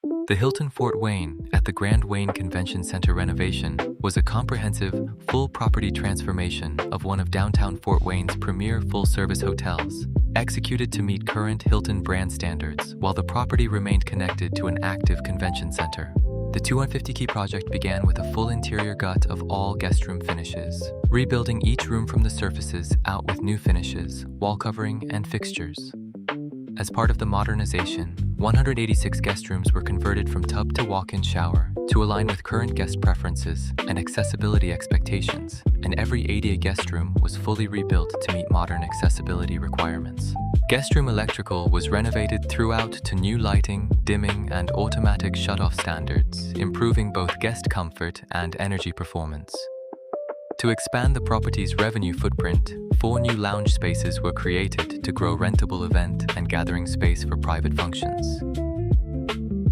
The Hilton Fort Wayne at the Grand Wayne Convention Center renovation was a comprehensive, full property transformation of one of downtown Fort Wayne's premier full-service hotels, executed to meet current Hilton brand standards while the property remained connected to an active convention center. The 250-key project began with a full interior gut of all guest room finishes, rebuilding each room from the surfaces out with new finishes, wall covering, and fixtures. As part of the modernization, 186 guest rooms were converted from tub to walk-in shower to align with current guest preferences and accessibility expectations, and every ADA guest room was fully rebuilt to meet modern accessibility requirements. Guest room electrical was renovated throughout to new lighting, dimming, and automatic shut-off standards, improving both guest comfort and energy performance. To expand the property's revenue footprint, 4 new lounge spaces were created to grow rentable event and gathering space for private functions.